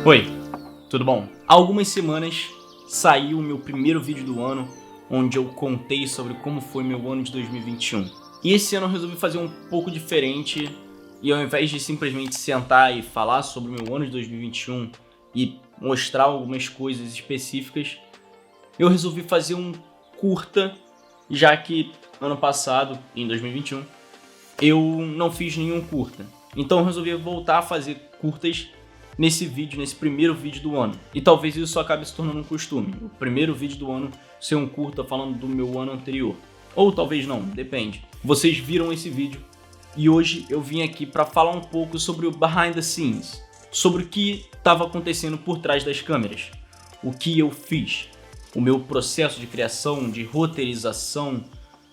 Oi, tudo bom? Há algumas semanas saiu o meu primeiro vídeo do ano, onde eu contei sobre como foi meu ano de 2021. E esse ano eu resolvi fazer um pouco diferente, e ao invés de simplesmente sentar e falar sobre o meu ano de 2021 e mostrar algumas coisas específicas, eu resolvi fazer um curta, já que ano passado, em 2021, eu não fiz nenhum curta. Então eu resolvi voltar a fazer curtas nesse vídeo, nesse primeiro vídeo do ano. E talvez isso acabe se tornando um costume. O primeiro vídeo do ano ser um curta falando do meu ano anterior. Ou talvez não, depende. Vocês viram esse vídeo e hoje eu vim aqui para falar um pouco sobre o behind the scenes. Sobre o que estava acontecendo por trás das câmeras. O que eu fiz. O meu processo de criação, de roteirização.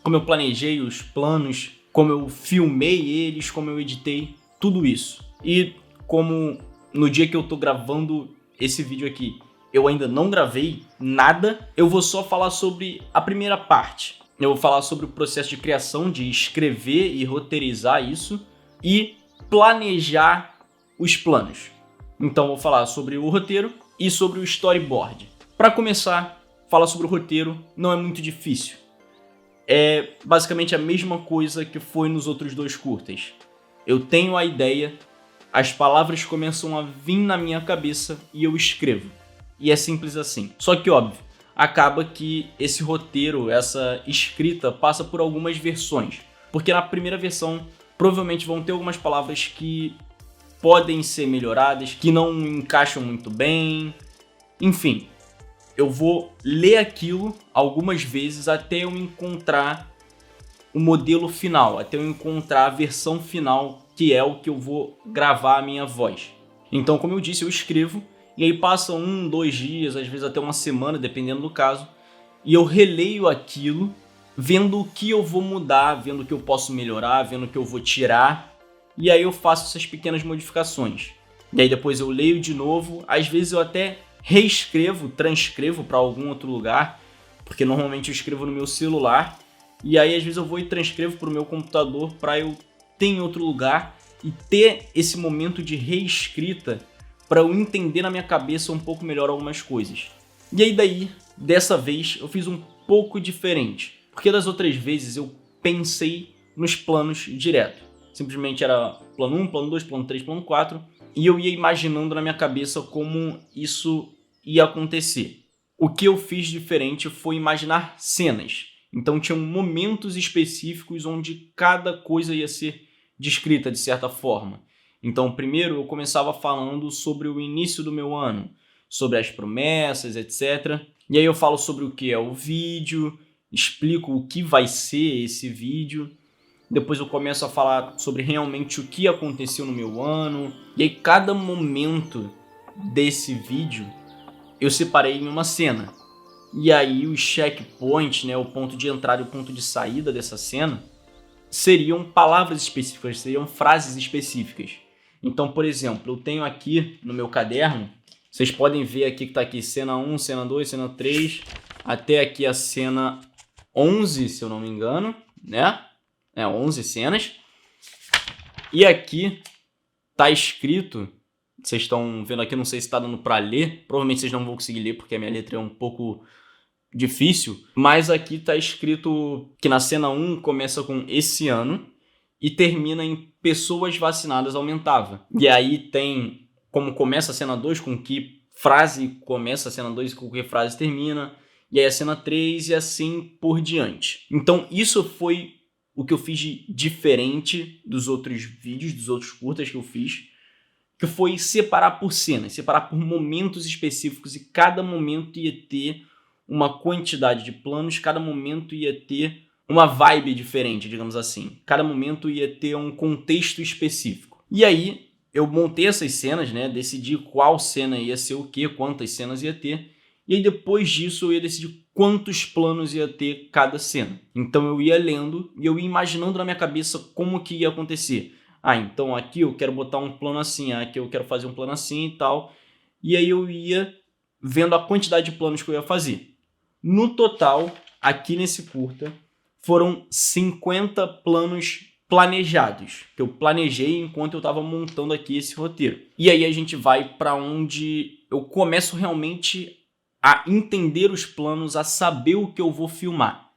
Como eu planejei os planos. Como eu filmei eles, como eu editei. Tudo isso. E como no dia que eu tô gravando esse vídeo aqui, eu ainda não gravei nada, eu vou só falar sobre a primeira parte. Eu vou falar sobre o processo de criação, de escrever e roteirizar isso e planejar os planos. Então eu vou falar sobre o roteiro e sobre o storyboard. Para começar, falar sobre o roteiro não é muito difícil. É basicamente a mesma coisa que foi nos outros dois curtas. Eu tenho a ideia, as palavras começam a vir na minha cabeça e eu escrevo. E é simples assim. Só que, óbvio, acaba que esse roteiro, essa escrita, passa por algumas versões. Porque na primeira versão, provavelmente vão ter algumas palavras que podem ser melhoradas, que não encaixam muito bem. Enfim, eu vou ler aquilo algumas vezes até eu encontrar o modelo final, até eu encontrar a versão final, que é o que eu vou gravar a minha voz. Então, como eu disse, eu escrevo, e aí passam 1, 2 dias, às vezes até uma semana, dependendo do caso, e eu releio aquilo, vendo o que eu vou mudar, vendo o que eu posso melhorar, vendo o que eu vou tirar, e aí eu faço essas pequenas modificações. E aí depois eu leio de novo, às vezes eu até reescrevo, transcrevo para algum outro lugar, porque normalmente eu escrevo no meu celular, e aí às vezes eu vou e transcrevo para o meu computador para eu ter em outro lugar e ter esse momento de reescrita para eu entender na minha cabeça um pouco melhor algumas coisas. E aí daí, dessa vez, eu fiz um pouco diferente, porque das outras vezes eu pensei nos planos direto. Simplesmente era plano 1, plano 2, plano 3, plano 4, e eu ia imaginando na minha cabeça como isso ia acontecer. O que eu fiz diferente foi imaginar cenas. Então tinham momentos específicos onde cada coisa ia ser descrita de certa forma. Então primeiro eu começava falando sobre o início do meu ano, sobre as promessas, etc. E aí eu falo sobre o que é o vídeo, explico o que vai ser esse vídeo. Depois eu começo a falar sobre realmente o que aconteceu no meu ano. E aí cada momento desse vídeo eu separei em uma cena. E aí os checkpoints, né, o ponto de entrada e o ponto de saída dessa cena, seriam palavras específicas, seriam frases específicas. Então, por exemplo, eu tenho aqui no meu caderno, vocês podem ver aqui que está aqui cena 1, cena 2, cena 3, até aqui a cena 11, se eu não me engano, né? 11 cenas. E aqui tá escrito, vocês estão vendo aqui, não sei se está dando para ler, provavelmente vocês não vão conseguir ler porque a minha letra é um pouco difícil, mas aqui tá escrito que na cena 1 começa com esse ano e termina em pessoas vacinadas aumentava. E aí tem como começa a cena 2, com que frase começa a cena 2 e com que frase termina, e aí a cena 3 e assim por diante. Então isso foi o que eu fiz de diferente dos outros vídeos, dos outros curtas que eu fiz, que foi separar por cenas, separar por momentos específicos, e cada momento ia ter uma quantidade de planos, cada momento ia ter uma vibe diferente, digamos assim. Cada momento ia ter um contexto específico. E aí eu montei essas cenas, né? Decidi qual cena ia ser o quê, quantas cenas ia ter. E aí depois disso eu ia decidir quantos planos ia ter cada cena. Então eu ia lendo e eu ia imaginando na minha cabeça como que ia acontecer. Então aqui eu quero botar um plano assim, aqui eu quero fazer um plano assim e tal. E aí eu ia vendo a quantidade de planos que eu ia fazer. No total, aqui nesse curta, foram 50 planos planejados, que eu planejei enquanto eu estava montando aqui esse roteiro. E aí a gente vai para onde eu começo realmente a entender os planos, a saber o que eu vou filmar,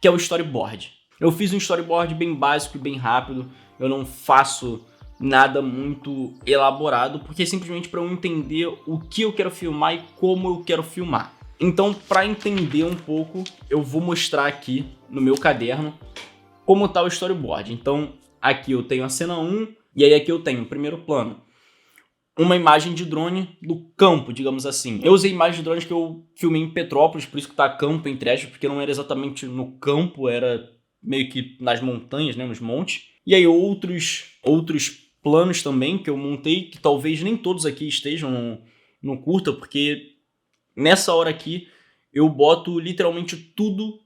que é o storyboard. Eu fiz um storyboard bem básico e bem rápido, eu não faço nada muito elaborado, porque é simplesmente para eu entender o que eu quero filmar e como eu quero filmar. Então, para entender um pouco, eu vou mostrar aqui no meu caderno como está o storyboard. Então, aqui eu tenho a cena 1, e aí aqui eu tenho o primeiro plano. Uma imagem de drone do campo, digamos assim. Eu usei imagens de drones que eu filmei em Petrópolis, por isso que tá campo entre aspas, porque não era exatamente no campo, era meio que nas montanhas, né, nos montes. E aí outros planos também que eu montei, que talvez nem todos aqui estejam no curta, porque nessa hora aqui eu boto literalmente tudo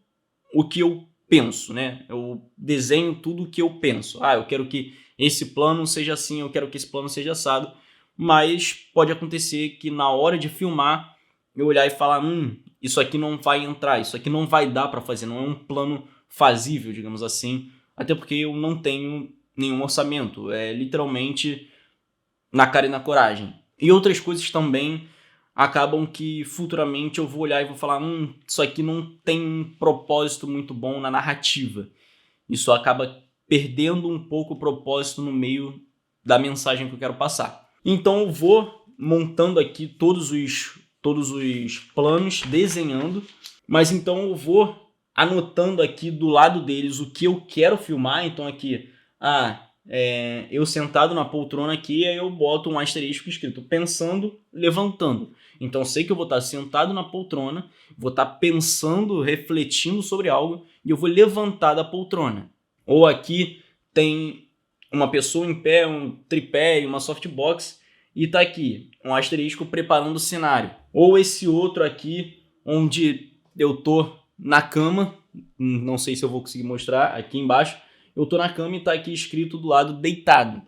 o que eu penso, né? Eu desenho tudo o que eu penso. Eu quero que esse plano seja assim, eu quero que esse plano seja assado. Mas pode acontecer que na hora de filmar eu olhar e falar, isso aqui não vai entrar, isso aqui não vai dar para fazer, não é um plano fazível, digamos assim, até porque eu não tenho nenhum orçamento, é literalmente na cara e na coragem. E outras coisas também acabam que futuramente eu vou olhar e vou falar, isso aqui não tem um propósito muito bom na narrativa. Isso acaba perdendo um pouco o propósito no meio da mensagem que eu quero passar. Então eu vou montando aqui todos os planos, desenhando, mas então eu vou anotando aqui do lado deles o que eu quero filmar. Então aqui, eu sentado na poltrona aqui, aí eu boto um asterisco escrito pensando, levantando. Então eu sei que eu vou estar sentado na poltrona, vou estar pensando, refletindo sobre algo e eu vou levantar da poltrona. Ou aqui tem uma pessoa em pé, um tripé e uma softbox, e tá aqui um asterisco preparando o cenário. Ou esse outro aqui, onde eu tô na cama, não sei se eu vou conseguir mostrar aqui embaixo, eu tô na cama e tá aqui escrito do lado deitado,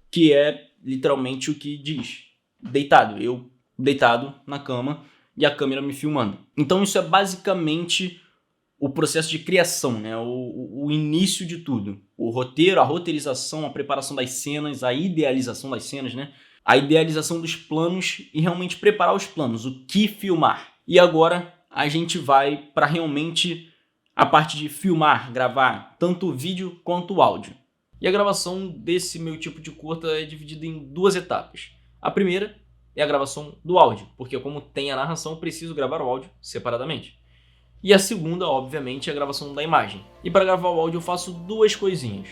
que é literalmente o que diz, deitado, eu deitado na cama e a câmera me filmando. Então isso é basicamente o processo de criação, né? O início de tudo. O roteiro, a roteirização, a preparação das cenas, a idealização das cenas, né? A idealização dos planos e realmente preparar os planos, o que filmar. E agora a gente vai para realmente a parte de filmar, gravar, tanto o vídeo quanto o áudio. E a gravação desse meu tipo de curta é dividida em duas etapas. A primeira é a gravação do áudio, porque como tem a narração, eu preciso gravar o áudio separadamente. E a segunda, obviamente, é a gravação da imagem. E para gravar o áudio eu faço duas coisinhas.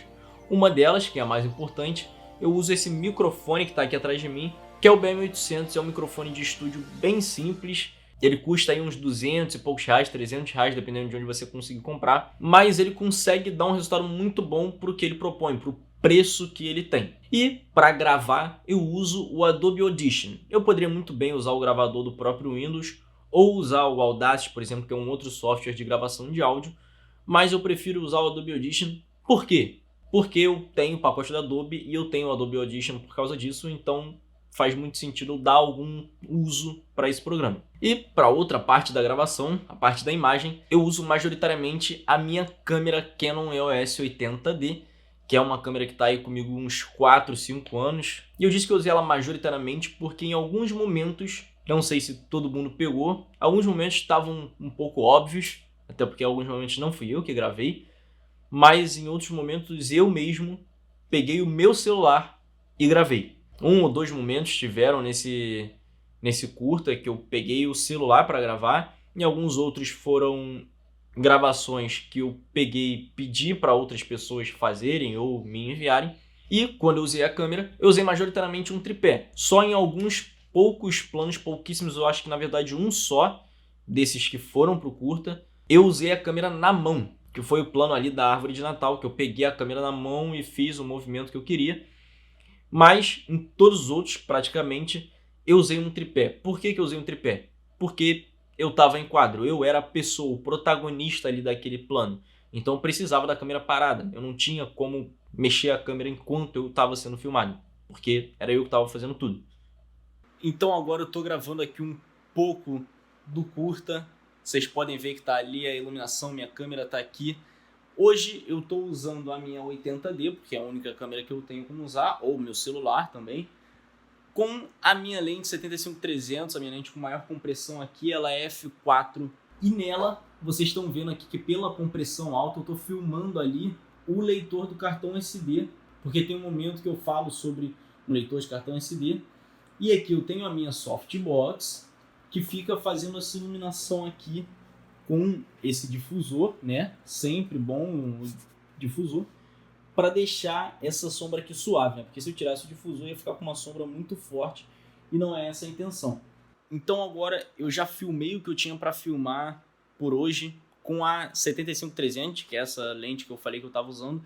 Uma delas, que é a mais importante, eu uso esse microfone que está aqui atrás de mim, que é o BM800, é um microfone de estúdio bem simples. Ele custa aí uns 200 e poucos reais, 300 reais, dependendo de onde você conseguir comprar. Mas ele consegue dar um resultado muito bom para o que ele propõe, para o preço que ele tem. E para gravar eu uso o Adobe Audition. Eu poderia muito bem usar o gravador do próprio Windows, ou usar o Audacity, por exemplo, que é um outro software de gravação de áudio, mas eu prefiro usar o Adobe Audition. Por quê? Porque eu tenho o pacote da Adobe e eu tenho o Adobe Audition por causa disso, então faz muito sentido eu dar algum uso para esse programa. E para outra parte da gravação, a parte da imagem, eu uso majoritariamente a minha câmera Canon EOS 80D, que é uma câmera que está aí comigo uns 4, 5 anos. E eu disse que eu usei ela majoritariamente porque em alguns momentos, não sei se todo mundo pegou, alguns momentos estavam um pouco óbvios, até porque em alguns momentos não fui eu que gravei, mas em outros momentos eu mesmo peguei o meu celular e gravei. Um ou dois momentos tiveram nesse curta que eu peguei o celular para gravar, e alguns outros foram gravações que eu peguei e pedi para outras pessoas fazerem ou me enviarem. E quando eu usei a câmera, eu usei majoritariamente um tripé. Só em alguns poucos planos, pouquíssimos, eu acho que na verdade um só desses que foram pro curta, eu usei a câmera na mão, que foi o plano ali da árvore de Natal, que eu peguei a câmera na mão e fiz o movimento que eu queria. Mas em todos os outros, praticamente, eu usei um tripé. Por que eu usei um tripé? Porque eu estava em quadro, eu era a pessoa, o protagonista ali daquele plano. Então eu precisava da câmera parada, eu não tinha como mexer a câmera enquanto eu estava sendo filmado, porque era eu que estava fazendo tudo. Então agora eu estou gravando aqui um pouco do curta, vocês podem ver que está ali a iluminação, minha câmera está aqui. Hoje eu estou usando a minha 80D, porque é a única câmera que eu tenho como usar, ou meu celular também, com a minha lente 75-300, a minha lente com maior compressão aqui, ela é f4, e nela vocês estão vendo aqui que pela compressão alta eu estou filmando ali o leitor do cartão SD, porque tem um momento que eu falo sobre um leitor de cartão SD, e aqui eu tenho a minha softbox, que fica fazendo essa iluminação aqui com esse difusor, né? Sempre bom um difusor, para deixar essa sombra aqui suave, né? Porque se eu tirasse o difusor ia ficar com uma sombra muito forte e não é essa a intenção. Então agora eu já filmei o que eu tinha para filmar por hoje com a 75-300, que é essa lente que eu falei que eu estava usando.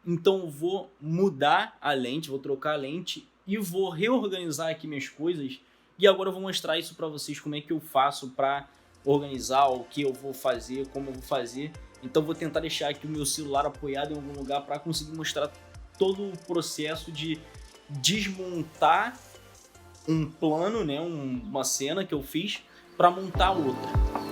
Então eu vou mudar a lente, vou trocar a lente e vou reorganizar aqui minhas coisas. E agora eu vou mostrar isso para vocês, como é que eu faço para organizar, o que eu vou fazer, como eu vou fazer. Então vou tentar deixar aqui o meu celular apoiado em algum lugar para conseguir mostrar todo o processo de desmontar um plano, né, uma cena que eu fiz para montar outra.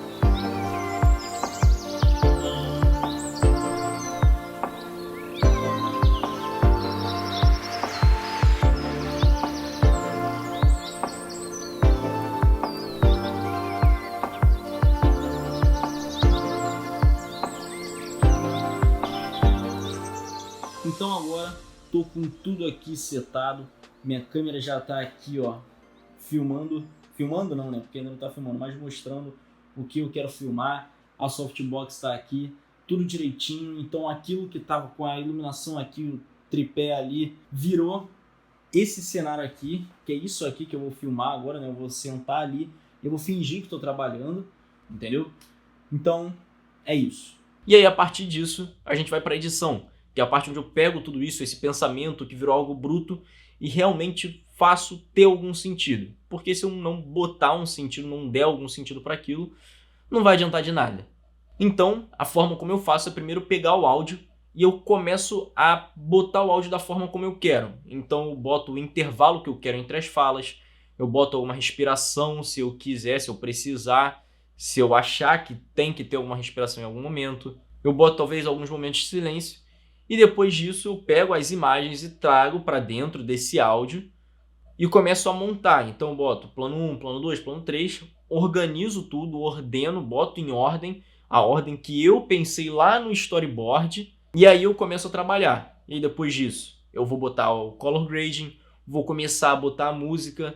Então agora tô com tudo aqui setado, minha câmera já tá aqui, ó, filmando não, né, porque ainda não tá filmando, mas mostrando o que eu quero filmar. A softbox tá aqui, tudo direitinho. Então aquilo que tava com a iluminação aqui, o tripé ali, virou esse cenário aqui, que é isso aqui que eu vou filmar agora, né, eu vou sentar ali, eu vou fingir que tô trabalhando, entendeu? Então é isso. E aí a partir disso a gente vai pra edição, que é a parte onde eu pego tudo isso, esse pensamento que virou algo bruto, e realmente faço ter algum sentido. Porque se eu não botar um sentido, não der algum sentido para aquilo, não vai adiantar de nada. Então, a forma como eu faço é primeiro pegar o áudio e eu começo a botar o áudio da forma como eu quero. Então eu boto o intervalo que eu quero entre as falas, eu boto alguma respiração se eu quiser, se eu precisar, se eu achar que tem que ter alguma respiração em algum momento. Eu boto talvez alguns momentos de silêncio. E depois disso eu pego as imagens e trago para dentro desse áudio e começo a montar. Então eu boto plano 1, plano 2, plano 3, organizo tudo, ordeno, boto em ordem, a ordem que eu pensei lá no storyboard, e aí eu começo a trabalhar. E depois disso eu vou botar o color grading, vou começar a botar a música,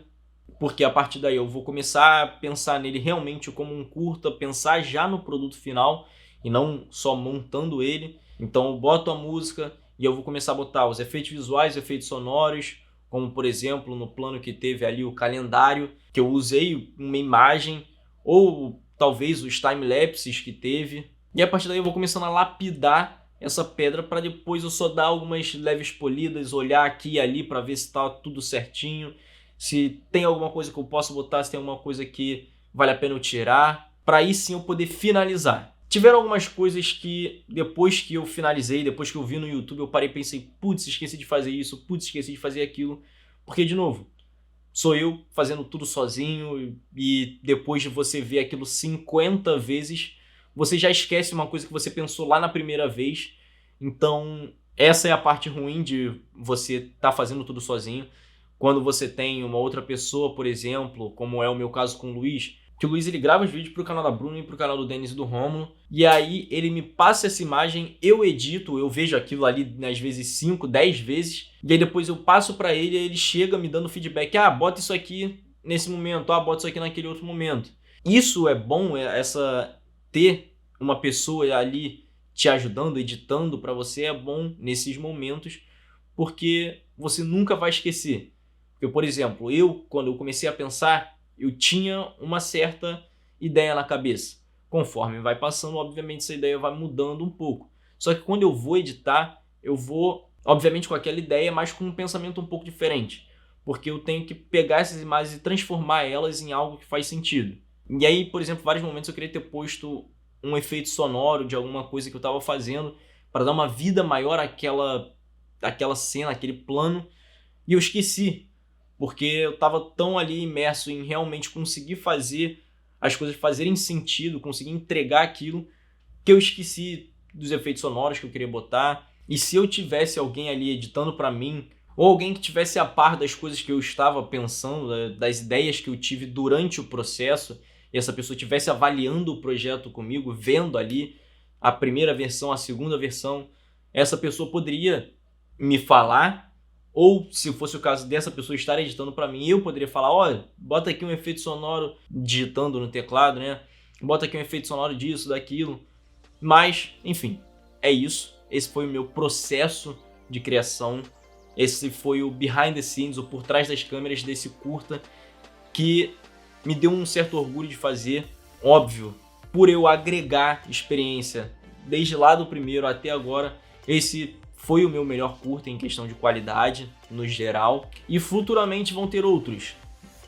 porque a partir daí eu vou começar a pensar nele realmente como um curta, pensar já no produto final e não só montando ele. Então eu boto a música e eu vou começar a botar os efeitos visuais, efeitos sonoros, como por exemplo no plano que teve ali o calendário, que eu usei uma imagem, ou talvez os time-lapses que teve. E a partir daí eu vou começando a lapidar essa pedra para depois eu só dar algumas leves polidas, olhar aqui e ali para ver se está tudo certinho, se tem alguma coisa que eu posso botar, se tem alguma coisa que vale a pena eu tirar, para aí sim eu poder finalizar. Tiveram algumas coisas que depois que eu finalizei, depois que eu vi no YouTube, eu parei e pensei, putz, esqueci de fazer isso, putz, esqueci de fazer aquilo. Porque, de novo, sou eu fazendo tudo sozinho e depois de você ver aquilo 50 vezes, você já esquece uma coisa que você pensou lá na primeira vez. Então, essa é a parte ruim de você estar fazendo tudo sozinho. Quando você tem uma outra pessoa, por exemplo, como é o meu caso com o Luiz, que o Luiz ele grava os vídeos pro canal da Bruna e pro canal do Denis e do Rômulo, e aí ele me passa essa imagem, eu edito, eu vejo aquilo ali às vezes 5, 10 vezes, e aí depois eu passo pra ele e ele chega me dando feedback, bota isso aqui nesse momento, bota isso aqui naquele outro momento. Isso é bom, ter uma pessoa ali te ajudando, editando pra você, é bom nesses momentos, porque você nunca vai esquecer. Porque, por exemplo, quando eu comecei a pensar, eu tinha uma certa ideia na cabeça. Conforme vai passando, obviamente essa ideia vai mudando um pouco. Só que quando eu vou editar, eu vou, obviamente, com aquela ideia, mas com um pensamento um pouco diferente. Porque eu tenho que pegar essas imagens e transformar elas em algo que faz sentido. E aí, por exemplo, vários momentos eu queria ter posto um efeito sonoro de alguma coisa que eu estava fazendo para dar uma vida maior àquela cena, àquele plano. E eu esqueci. Porque eu estava tão ali imerso em realmente conseguir fazer as coisas fazerem sentido, conseguir entregar aquilo, que eu esqueci dos efeitos sonoros que eu queria botar. E se eu tivesse alguém ali editando para mim, ou alguém que tivesse a par das coisas que eu estava pensando, das ideias que eu tive durante o processo, e essa pessoa estivesse avaliando o projeto comigo, vendo ali a primeira versão, a segunda versão, essa pessoa poderia me falar, ou se fosse o caso dessa pessoa estar editando para mim, eu poderia falar, olha, bota aqui um efeito sonoro digitando no teclado, né? Bota aqui um efeito sonoro disso, daquilo. Mas, enfim, é isso. Esse foi o meu processo de criação. Esse foi o behind the scenes, o por trás das câmeras desse curta, que me deu um certo orgulho de fazer. Óbvio, por eu agregar experiência desde lá do primeiro até agora, esse foi o meu melhor curta em questão de qualidade, no geral. E futuramente vão ter outros.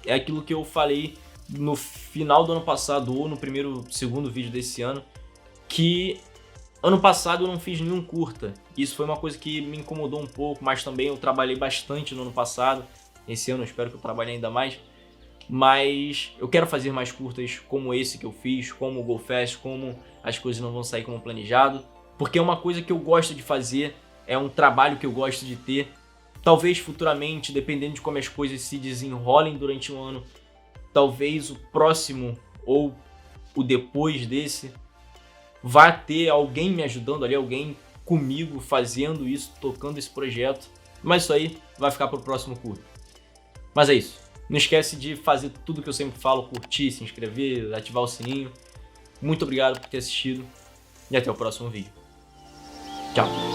É aquilo que eu falei no final do ano passado, ou no segundo vídeo desse ano, que ano passado eu não fiz nenhum curta. Isso foi uma coisa que me incomodou um pouco, mas também eu trabalhei bastante no ano passado. Esse ano eu espero que eu trabalhe ainda mais. Mas eu quero fazer mais curtas como esse que eu fiz, como o Go Fast, como as coisas não vão sair como planejado. Porque é uma coisa que eu gosto de fazer, é um trabalho que eu gosto de ter. Talvez futuramente, dependendo de como as coisas se desenrolem durante o ano, talvez o próximo ou o depois desse vá ter alguém me ajudando ali, alguém comigo fazendo isso, tocando esse projeto. Mas isso aí vai ficar pro próximo curto. Mas é isso. Não esquece de fazer tudo que eu sempre falo, curtir, se inscrever, ativar o sininho. Muito obrigado por ter assistido e até o próximo vídeo. Tchau!